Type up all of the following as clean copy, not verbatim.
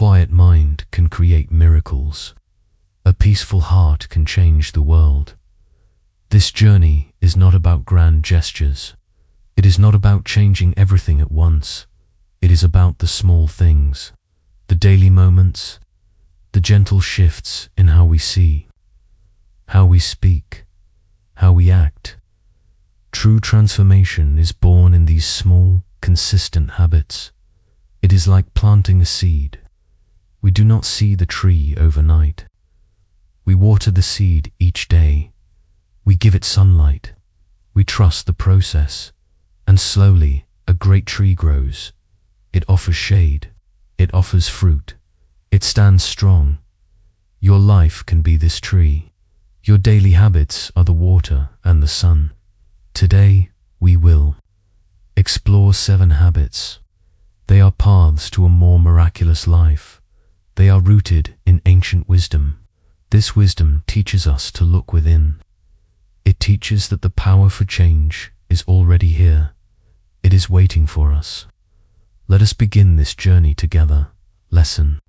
quiet mind can create miracles. A peaceful heart can change the world. This journey is not about grand gestures. It is not about changing everything at once. It is about the small things, the daily moments, the gentle shifts in how we see, how we speak, how we act. True transformation is born in these small, consistent habits. It is like planting a seed. We do not see the tree overnight. We water the seed each day. We give it sunlight. We trust the process. And slowly, a great tree grows. It offers shade. It offers fruit. It stands strong. Your life can be this tree. Your daily habits are the water and the sun. Today, we will explore 7 habits. They are paths to a more miraculous life. They are rooted in ancient wisdom. This wisdom teaches us to look within. It teaches that the power for change is already here. It is waiting for us. Let us begin this journey together. Lesson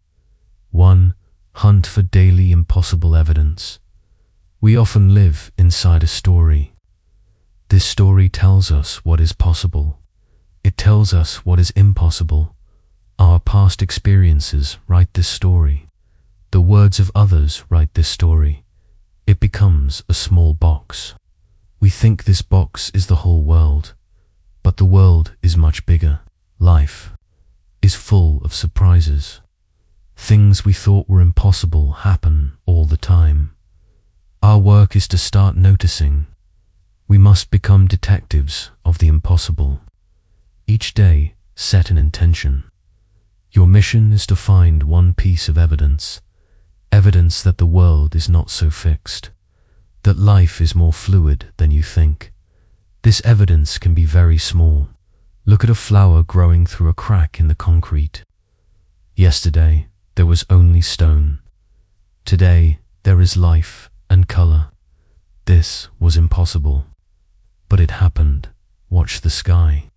1. Hunt for daily impossible evidence. We often live inside a story. This story tells us what is possible. It tells us what is impossible. Our past experiences write this story. The words of others write this story. It becomes a small box. We think this box is the whole world, but the world is much bigger. Life is full of surprises. Things we thought were impossible happen all the time. Our work is to start noticing. We must become detectives of the impossible. Each day, set an intention. Your mission is to find one piece of evidence. Evidence that the world is not so fixed. That life is more fluid than you think. This evidence can be very small. Look at a flower growing through a crack in the concrete. Yesterday, there was only stone. Today, there is life and color. This was impossible. But it happened. Watch the sky.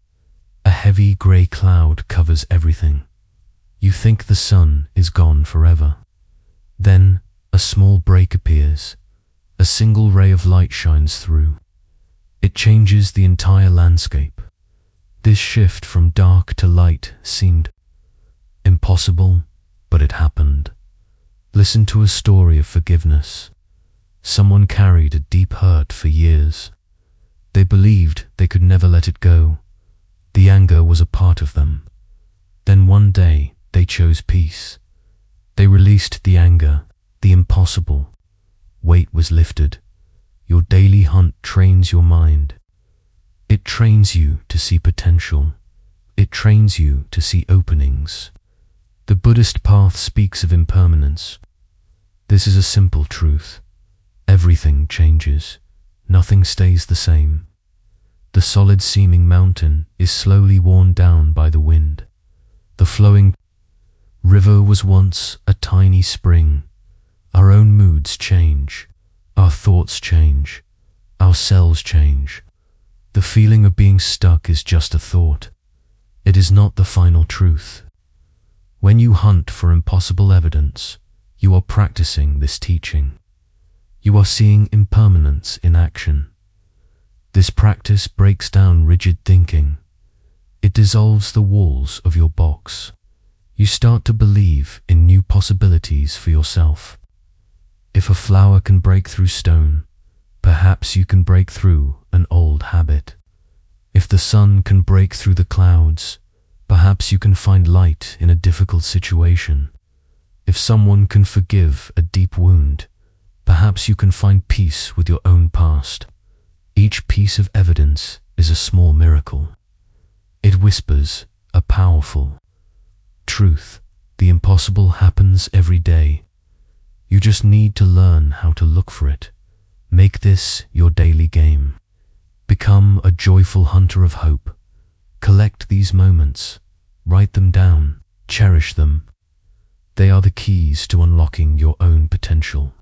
A heavy gray cloud covers everything. You think the sun is gone forever. Then, a small break appears. A single ray of light shines through. It changes the entire landscape. This shift from dark to light seemed impossible, but it happened. Listen to a story of forgiveness. Someone carried a deep hurt for years. They believed they could never let it go. The anger was a part of them. Then one day, they chose peace. They released the anger, the impossible. Weight was lifted. Your daily hunt trains your mind. It trains you to see potential. It trains you to see openings. The Buddhist path speaks of impermanence. This is a simple truth. Everything changes. Nothing stays the same. The solid-seeming mountain is slowly worn down by the wind. The flowing river was once a tiny spring. Our own moods change. Our thoughts change. Our cells change. The feeling of being stuck is just a thought. It is not the final truth. When you hunt for impossible evidence, you are practicing this teaching. You are seeing impermanence in action. This practice breaks down rigid thinking. It dissolves the walls of your box. You start to believe in new possibilities for yourself. If a flower can break through stone, perhaps you can break through an old habit. If the sun can break through the clouds, perhaps you can find light in a difficult situation. If someone can forgive a deep wound, perhaps you can find peace with your own past. Each piece of evidence is a small miracle. It whispers a powerful truth. The impossible happens every day. You just need to learn how to look for it. Make this your daily game. Become a joyful hunter of hope. Collect these moments. Write them down. Cherish them. They are the keys to unlocking your own potential.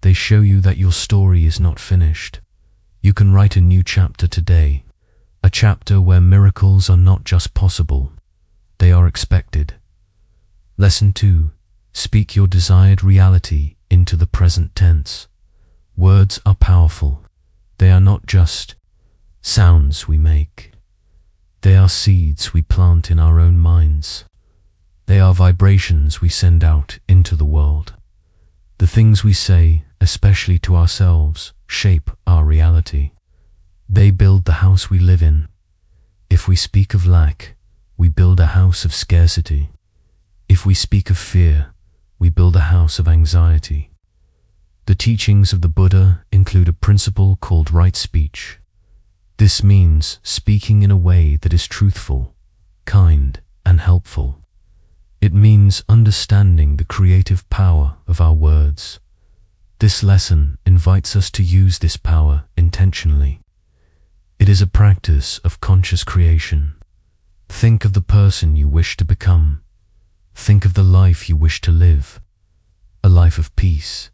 They show you that your story is not finished. You can write a new chapter today. A chapter where miracles are not just possible, they are expected. Lesson 2. Speak your desired reality into the present tense. Words are powerful. They are not just sounds we make. They are seeds we plant in our own minds. They are vibrations we send out into the world. The things we say, especially to ourselves, shape our reality. They build the house we live in. If we speak of lack, we build a house of scarcity. If we speak of fear, we build a house of anxiety. The teachings of the Buddha include a principle called right speech. This means speaking in a way that is truthful, kind, and helpful. It means understanding the creative power of our words. This lesson invites us to use this power intentionally. It is a practice of conscious creation. Think of the person you wish to become. Think of the life you wish to live. A life of peace,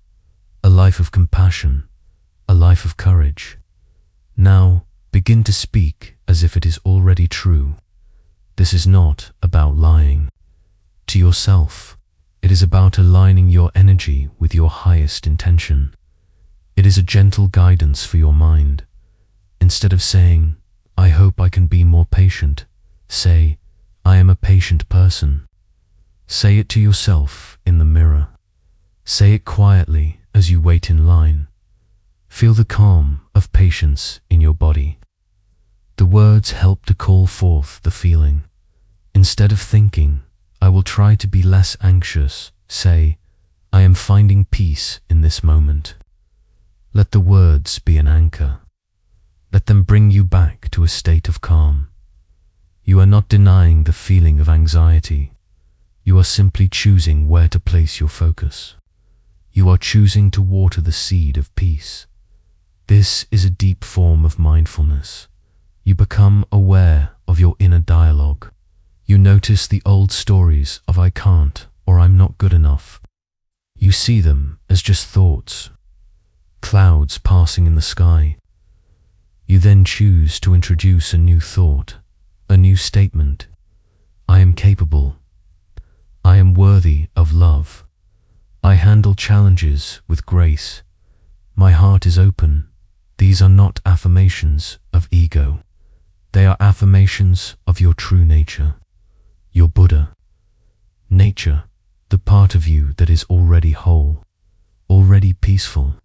a life of compassion, a life of courage. Now, begin to speak as if it is already true. This is not about lying to yourself. It is about aligning your energy with your highest intention. It is a gentle guidance for your mind. Instead of saying, "I hope I can be more patient," say, "I am a patient person." Say it to yourself in the mirror. Say it quietly as you wait in line. Feel the calm of patience in your body. The words help to call forth the feeling. Instead of thinking, "I will try to be less anxious," say, "I am finding peace in this moment." Let the words be an anchor. Let them bring you back to a state of calm. You are not denying the feeling of anxiety. You are simply choosing where to place your focus. You are choosing to water the seed of peace. This is a deep form of mindfulness. You become aware of your inner dialogue. You notice the old stories of "I can't" or "I'm not good enough." You see them as just thoughts, clouds passing in the sky. You then choose to introduce a new thought, a new statement. "I am capable. I am worthy of love. I handle challenges with grace. My heart is open." These are not affirmations of ego. They are affirmations of your true nature, your Buddha nature, the part of you that is already whole, already peaceful,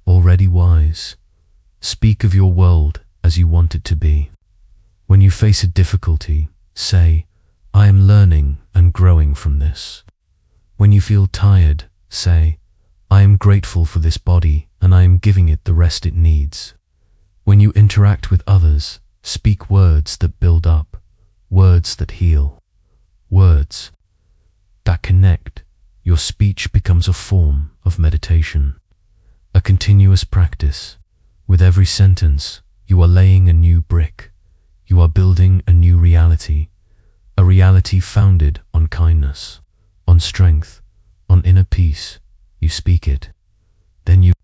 already wise. Speak of your world as you want it to be. When you face a difficulty, say, "I am learning and growing from this." When you feel tired, say, "I am grateful for this body and I am giving it the rest it needs." When you interact with others, speak words that build up, words that heal, words that connect. Your speech becomes a form of meditation, a continuous practice. With every sentence, you are laying a new brick. You are building a new reality, a reality founded on kindness, on strength, on inner peace. You speak it, then you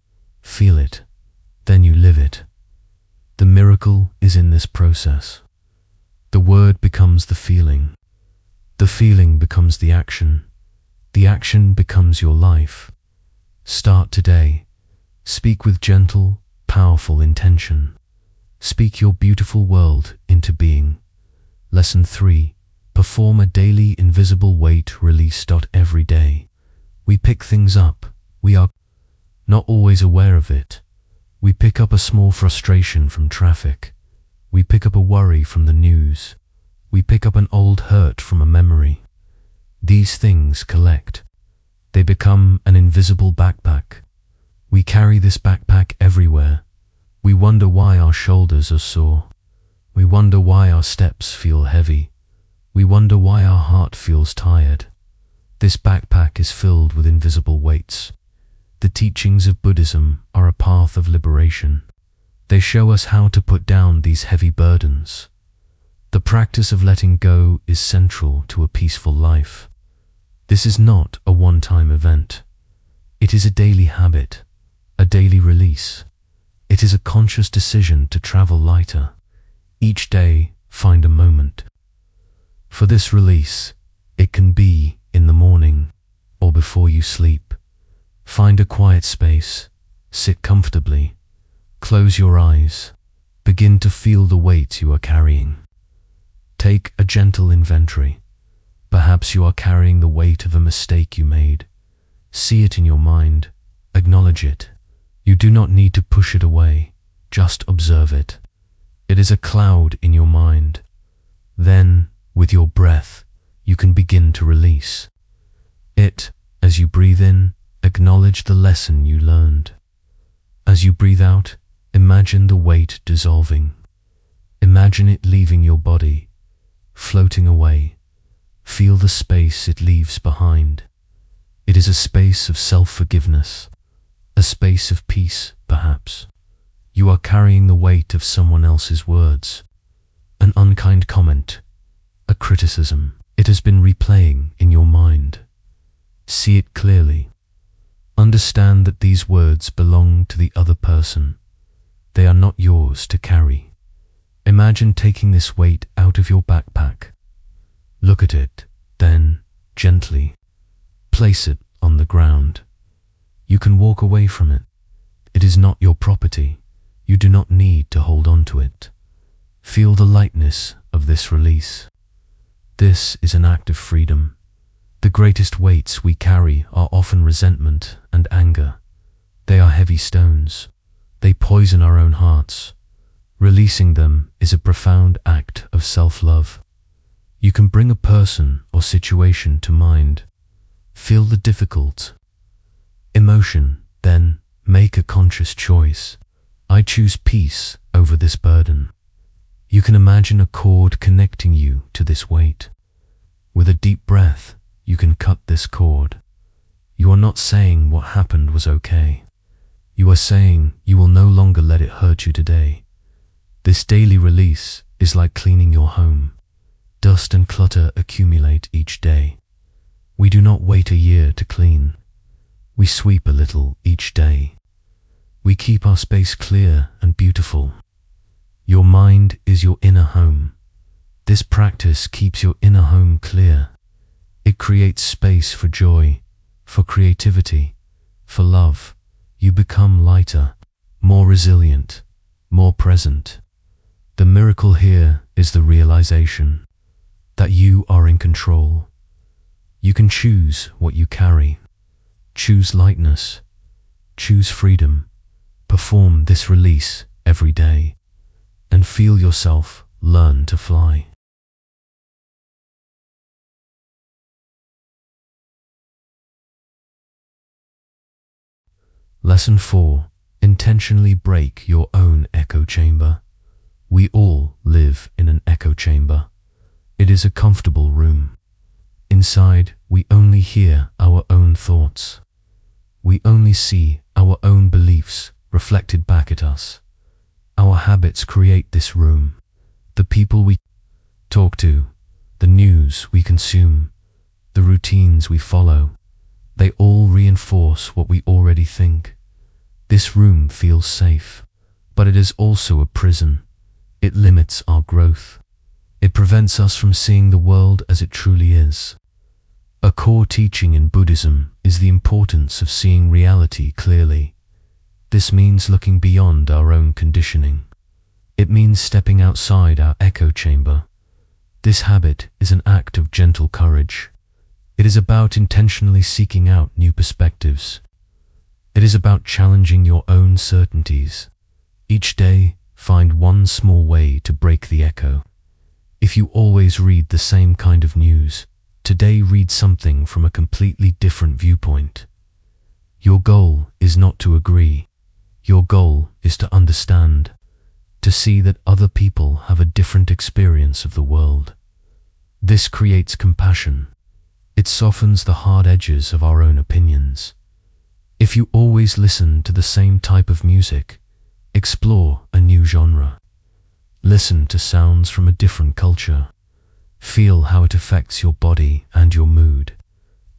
feel it, then you live it. The miracle is in this process. The word becomes the feeling becomes the action becomes your life. Start today. Speak with gentle, powerful intention. Speak your beautiful world into being. Lesson 3. Perform a daily invisible weight release. Every day, we pick things up. We are not always aware of it. We pick up a small frustration from traffic. We pick up a worry from the news. We pick up an old hurt from a memory. These things collect. They become an invisible backpack. We carry this backpack everywhere. We wonder why our shoulders are sore. We wonder why our steps feel heavy. We wonder why our heart feels tired. This backpack is filled with invisible weights. The teachings of Buddhism are a path of liberation. They show us how to put down these heavy burdens. The practice of letting go is central to a peaceful life. This is not a one-time event. It is a daily habit, a daily release. It is a conscious decision to travel lighter. Each day, find a moment. For this release, it can be in the morning. before you sleep. Find a quiet space, sit comfortably, close your eyes, begin to feel the weight you are carrying. Take a gentle inventory. Perhaps you are carrying the weight of a mistake you made. See it in your mind, acknowledge it. You do not need to push it away, just observe it. It is a cloud in your mind. Then, with your breath, you can begin to release it. As you breathe in, acknowledge the lesson you learned. As you breathe out, imagine the weight dissolving. Imagine it leaving your body, floating away. Feel the space it leaves behind. It is a space of self-forgiveness, a space of peace, perhaps. You are carrying the weight of someone else's words, an unkind comment, a criticism. It has been replaying in your mind. See it clearly. Understand that these words belong to the other person. They are not yours to carry. Imagine taking this weight out of your backpack. Look at it, then, gently, place it on the ground. You can walk away from it. It is not your property. You do not need to hold on to it. Feel the lightness of this release. This is an act of freedom. The greatest weights we carry are often resentment and anger. They are heavy stones. They poison our own hearts. Releasing them is a profound act of self-love. You can bring a person or situation to mind. Feel the difficult emotion, then make a conscious choice. I choose peace over this burden. You can imagine a cord connecting you to this weight. With a deep breath, you can cut this cord. You are not saying what happened was okay. You are saying you will no longer let it hurt you today. This daily release is like cleaning your home. Dust and clutter accumulate each day. We do not wait a year to clean. We sweep a little each day. We keep our space clear and beautiful. Your mind is your inner home. This practice keeps your inner home clear. It creates space for joy, for creativity, for love. You become lighter, more resilient, more present. The miracle here is the realization that you are in control. You can choose what you carry. Choose lightness. Choose freedom. Perform this release every day and feel yourself learn to fly. Lesson 4. Intentionally break your own echo chamber. We all live in an echo chamber. It is a comfortable room. Inside, we only hear our own thoughts. We only see our own beliefs reflected back at us. Our habits create this room. The people we talk to, the news we consume, the routines we follow, they all reinforce what we already think. This room feels safe, but it is also a prison. It limits our growth. It prevents us from seeing the world as it truly is. A core teaching in Buddhism is the importance of seeing reality clearly. This means looking beyond our own conditioning. It means stepping outside our echo chamber. This habit is an act of gentle courage. It is about intentionally seeking out new perspectives. It is about challenging your own certainties. Each day, find one small way to break the echo. If you always read the same kind of news, today read something from a completely different viewpoint. Your goal is not to agree. Your goal is to understand, to see that other people have a different experience of the world. This creates compassion. It softens the hard edges of our own opinions. If you always listen to the same type of music, explore a new genre. Listen to sounds from a different culture. Feel how it affects your body and your mood.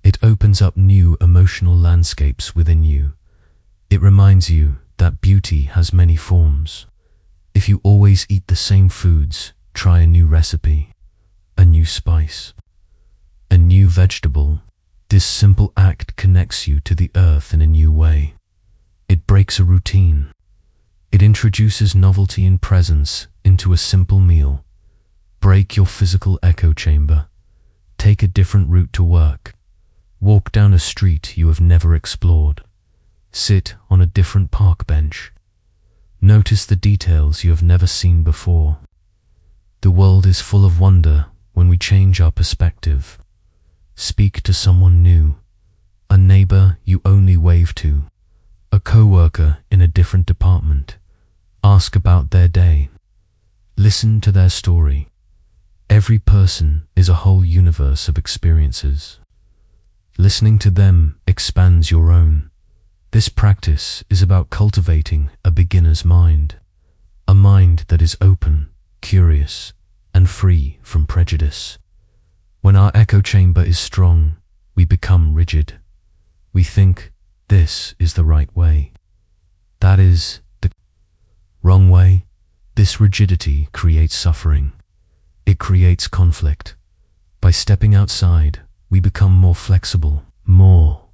It opens up new emotional landscapes within you. It reminds you that beauty has many forms. If you always eat the same foods, try a new recipe, a new spice, a new vegetable. This simple act connects you to the earth in a new way. It breaks a routine. It introduces novelty and presence into a simple meal. Break your physical echo chamber. Take a different route to work. Walk down a street you have never explored. Sit on a different park bench. Notice the details you have never seen before. The world is full of wonder when we change our perspective. Speak to someone new, a neighbor you only wave to, a co-worker in a different department. Ask about their day. Listen to their story. Every person is a whole universe of experiences. Listening to them expands your own. This practice is about cultivating a beginner's mind, a mind that is open, curious, and free from prejudice. When our echo chamber is strong, we become rigid. We think this is the right way. That is the wrong way. This rigidity creates suffering. It creates conflict. By stepping outside, we become more flexible, more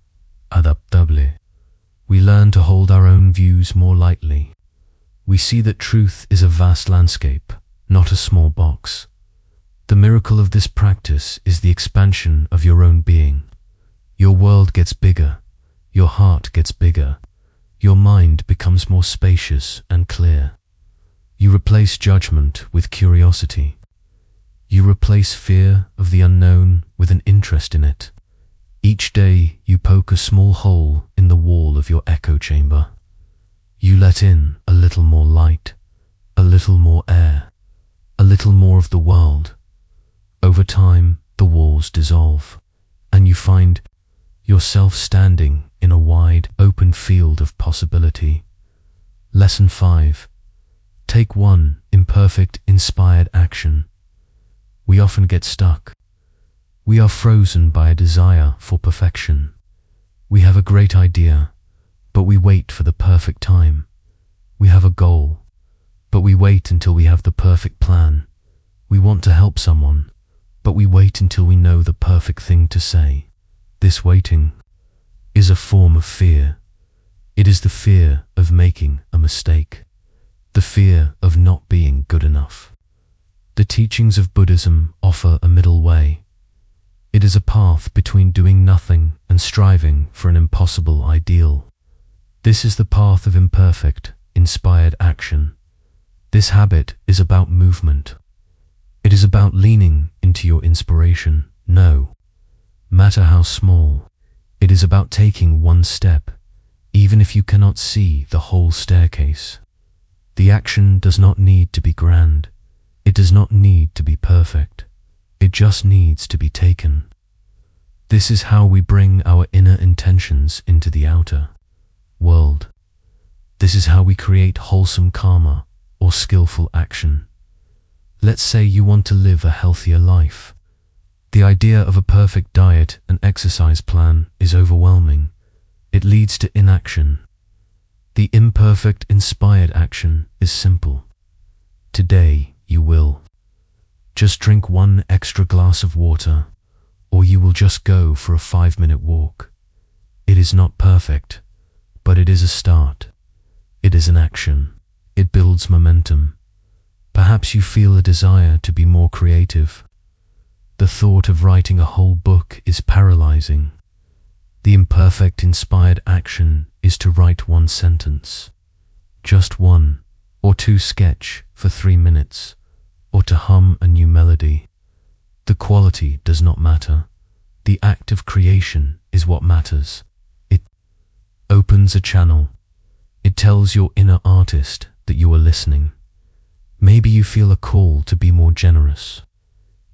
adaptable. We learn to hold our own views more lightly. We see that truth is a vast landscape, not a small box. The miracle of this practice is the expansion of your own being. Your world gets bigger. Your heart gets bigger. Your mind becomes more spacious and clear. You replace judgment with curiosity. You replace fear of the unknown with an interest in it. Each day you poke a small hole in the wall of your echo chamber. You let in a little more light, a little more air, a little more of the world. Over time, the walls dissolve, and you find yourself standing in a wide, open field of possibility. Lesson 5. Take one imperfect, inspired action. We often get stuck. We are frozen by a desire for perfection. We have a great idea, but we wait for the perfect time. We have a goal, but we wait until we have the perfect plan. We want to help someone, but we wait until we know the perfect thing to say. This waiting is a form of fear. It is the fear of making a mistake, the fear of not being good enough. The teachings of Buddhism offer a middle way. It is a path between doing nothing and striving for an impossible ideal. This is the path of imperfect, inspired action. This habit is about movement. It is about leaning into your inspiration, no matter how small. It is about taking one step, even if you cannot see the whole staircase. The action does not need to be grand. It does not need to be perfect. It just needs to be taken. This is how we bring our inner intentions into the outer world. This is how we create wholesome karma or skillful action. Let's say you want to live a healthier life. The idea of a perfect diet and exercise plan is overwhelming. It leads to inaction. The imperfect, inspired action is simple. Today you will just drink one extra glass of water, or you will just go for a 5-minute walk. It is not perfect, but it is a start. It is an action. It builds momentum. Perhaps you feel a desire to be more creative. The thought of writing a whole book is paralyzing. The imperfect, inspired action is to write one sentence, just one or two sketch for 3 minutes, or to hum a new melody. The quality does not matter. The act of creation is what matters. It opens a channel. It tells your inner artist that you are listening. Maybe you feel a call to be more generous.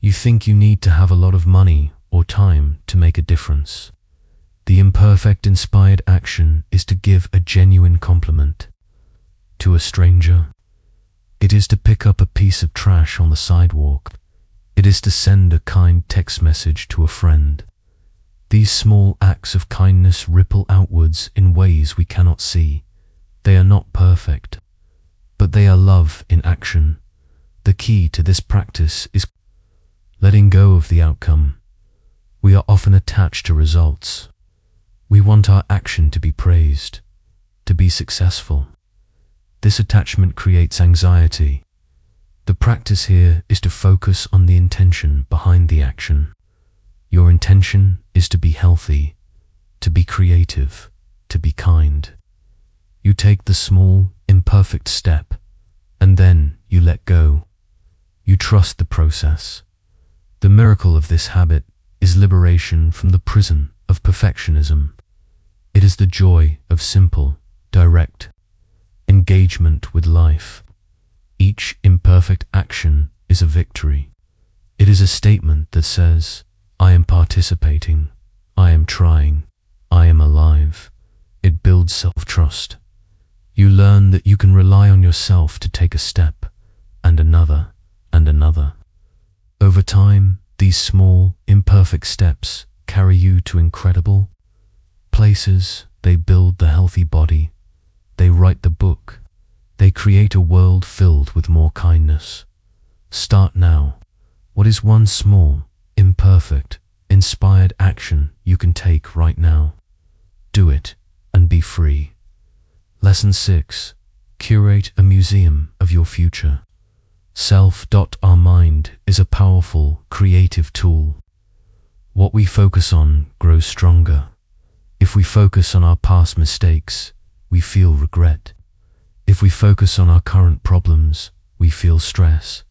You think you need to have a lot of money or time to make a difference. The imperfect, inspired action is to give a genuine compliment to a stranger. It is to pick up a piece of trash on the sidewalk. It is to send a kind text message to a friend. These small acts of kindness ripple outwards in ways we cannot see. They are not perfect, but they are love in action. The key to this practice is letting go of the outcome. We are often attached to results. We want our action to be praised, to be successful. This attachment creates anxiety. The practice here is to focus on the intention behind the action. Your intention is to be healthy, to be creative, to be kind. You take the small, imperfect step, and then you let go. You trust the process. The miracle of this habit is liberation from the prison of perfectionism. It is the joy of simple, direct engagement with life. Each imperfect action is a victory. It is a statement that says, I am participating, I am trying, I am alive. It builds self-trust. You learn that you can rely on yourself to take a step, and another, and another. Over time, these small, imperfect steps carry you to incredible places. They build the healthy body. They write the book. They create a world filled with more kindness. Start now. What is one small, imperfect, inspired action you can take right now? Do it and be free. Lesson 6. Curate a museum of your future. Our mind is a powerful, creative tool. What we focus on grows stronger. If we focus on our past mistakes, we feel regret. If we focus on our current problems, we feel stress.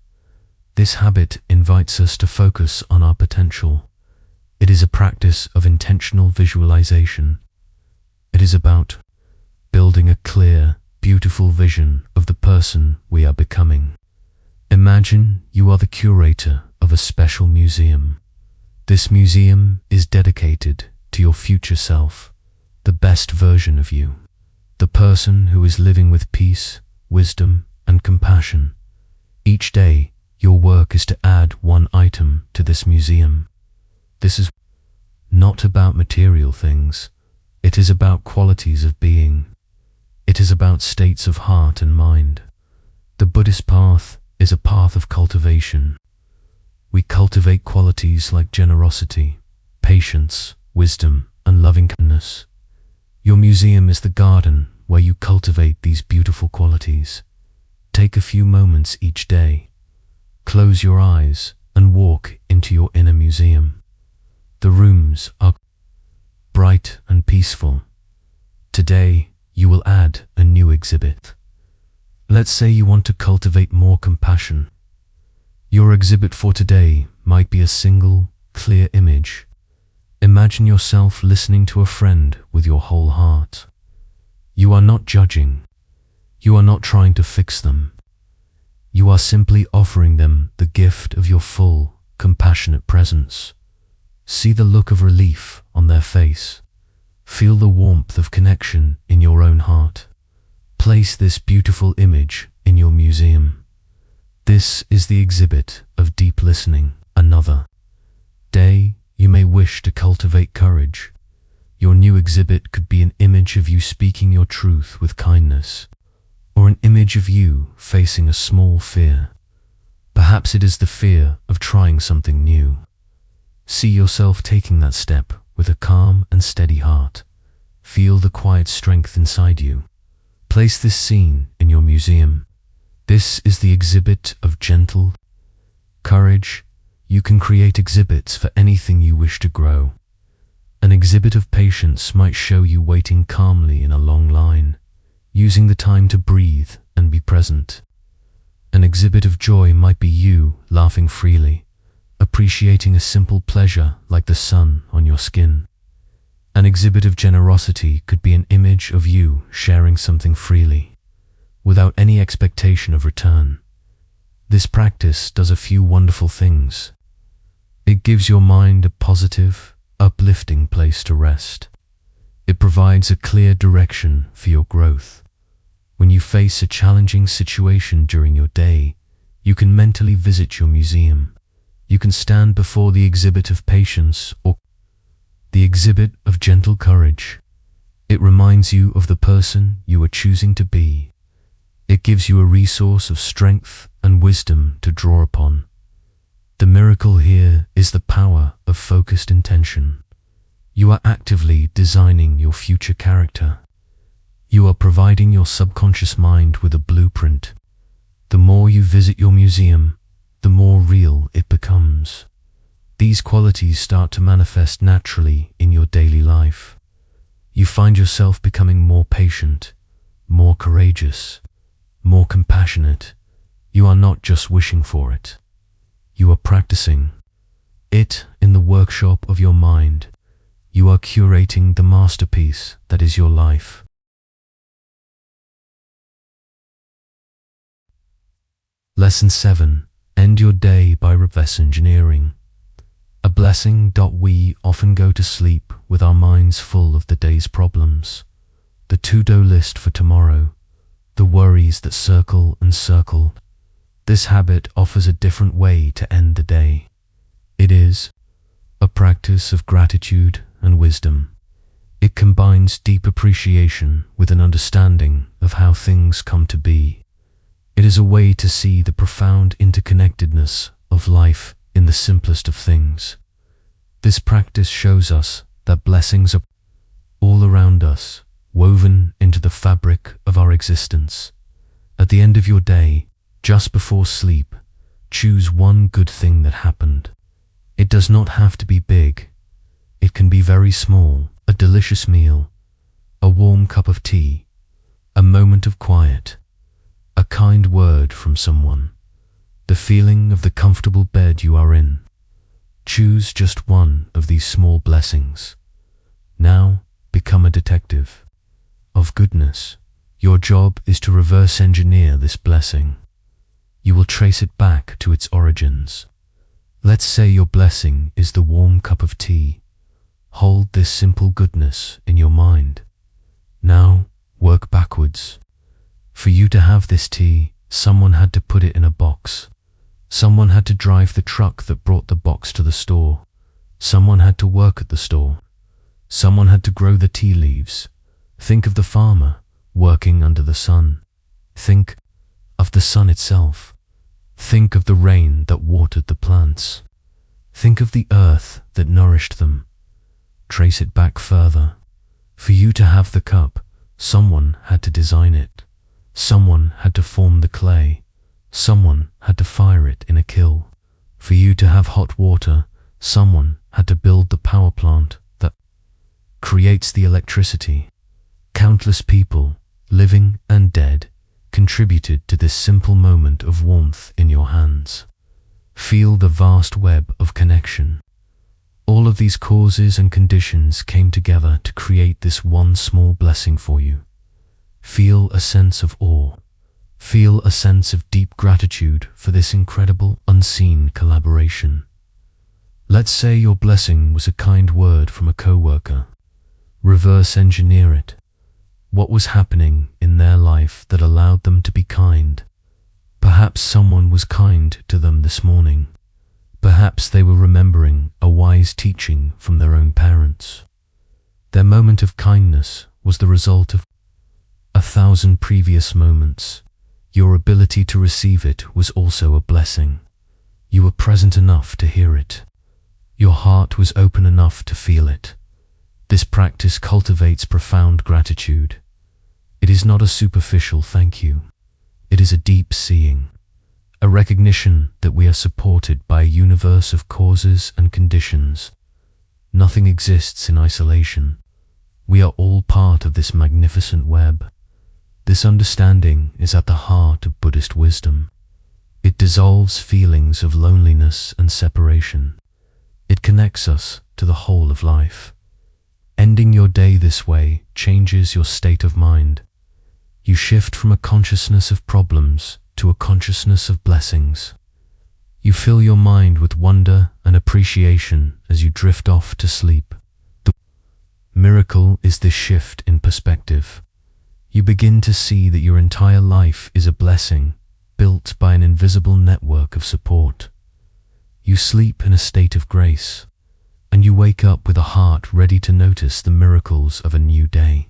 This habit invites us to focus on our potential. It is a practice of intentional visualization. It is about building a clear, beautiful vision of the person we are becoming. Imagine you are the curator of a special museum. This museum is dedicated to your future self, the best version of you, the person who is living with peace, wisdom, and compassion. Each day, your work is to add one item to this museum. This is not about material things. It is about qualities of being. It is about states of heart and mind. The Buddhist path is a path of cultivation. We cultivate qualities like generosity, patience, wisdom, and loving-kindness. Your museum is the garden where you cultivate these beautiful qualities. Take a few moments each day. Close your eyes and walk into your inner museum. The rooms are bright and peaceful. Today, you will add a new exhibit. Let's say you want to cultivate more compassion. Your exhibit for today might be a single, clear image. Imagine yourself listening to a friend with your whole heart. You are not judging. You are not trying to fix them. You are simply offering them the gift of your full, compassionate presence. See the look of relief on their face. Feel the warmth of connection in your own heart. Place this beautiful image in your museum. This is the exhibit of deep listening. Another day, you may wish to cultivate courage. Your new exhibit could be an image of you speaking your truth with kindness, or an image of you facing a small fear. Perhaps it is the fear of trying something new. See yourself taking that step with a calm and steady heart. Feel the quiet strength inside you. Place this scene in your museum. This is the exhibit of gentle courage. You can create exhibits for anything you wish to grow. An exhibit of patience might show you waiting calmly in a long line, using the time to breathe and be present. An exhibit of joy might be you laughing freely, appreciating a simple pleasure like the sun on your skin. An exhibit of generosity could be an image of you sharing something freely, without any expectation of return. This practice does a few wonderful things. It gives your mind a positive, uplifting place to rest. It provides a clear direction for your growth. When you face a challenging situation during your day, you can mentally visit your museum. You can stand before the exhibit of patience or the exhibit of gentle courage. It reminds you of the person you are choosing to be. It gives you a resource of strength and wisdom to draw upon. The miracle here is the power of focused intention. You are actively designing your future character. You are providing your subconscious mind with a blueprint. The more you visit your museum, the more real it becomes. These qualities start to manifest naturally in your daily life. You find yourself becoming more patient, more courageous, more compassionate. You are not just wishing for it. You are practicing it in the workshop of your mind. You are curating the masterpiece that is your life. Lesson 7. End your day by reverse engineering. A blessing. We often go to sleep with our minds full of the day's problems, the to-do list for tomorrow, the worries that circle and circle. This habit offers a different way to end the day. It is a practice of gratitude and wisdom. It combines deep appreciation with an understanding of how things come to be. It is a way to see the profound interconnectedness of life in the simplest of things. This practice shows us that blessings are all around us, woven into the fabric of our existence. At the end of your day, just before sleep, choose one good thing that happened. It does not have to be big. It can be very small: a delicious meal, a warm cup of tea, a moment of quiet, a kind word from someone, the feeling of the comfortable bed you are in. Choose just one of these small blessings. Now, become a detective of goodness. Your job is to reverse engineer this blessing. You will trace it back to its origins. Let's say your blessing is the warm cup of tea. Hold this simple goodness in your mind. Now, work backwards. For you to have this tea, someone had to put it in a box. Someone had to drive the truck that brought the box to the store. Someone had to work at the store. Someone had to grow the tea leaves. Think of the farmer working under the sun. Think of the sun itself. Think of the rain that watered the plants. Think of the earth that nourished them. Trace it back further. For you to have the cup, someone had to design it. Someone had to form the clay. Someone had to fire it in a kiln. For you to have hot water, someone had to build the power plant that creates the electricity. Countless people, living and dead, contributed to this simple moment of warmth in your hands. Feel the vast web of connection. All of these causes and conditions came together to create this one small blessing for you. Feel a sense of awe. Feel a sense of deep gratitude for this incredible, unseen collaboration. Let's say your blessing was a kind word from a coworker. Reverse engineer it. What was happening in their life that allowed them to be kind? Perhaps someone was kind to them this morning. Perhaps they were remembering a wise teaching from their own parents. Their moment of kindness was the result of 1,000 previous moments. Your ability to receive it was also a blessing. You were present enough to hear it. Your heart was open enough to feel it. This practice cultivates profound gratitude. It is not a superficial thank you. It is a deep seeing, a recognition that we are supported by a universe of causes and conditions. Nothing exists in isolation. We are all part of this magnificent web. This understanding is at the heart of Buddhist wisdom. It dissolves feelings of loneliness and separation. It connects us to the whole of life. Ending your day this way changes your state of mind. You shift from a consciousness of problems to a consciousness of blessings. You fill your mind with wonder and appreciation as you drift off to sleep. The miracle is this shift in perspective. You begin to see that your entire life is a blessing, built by an invisible network of support. You sleep in a state of grace, and you wake up with a heart ready to notice the miracles of a new day.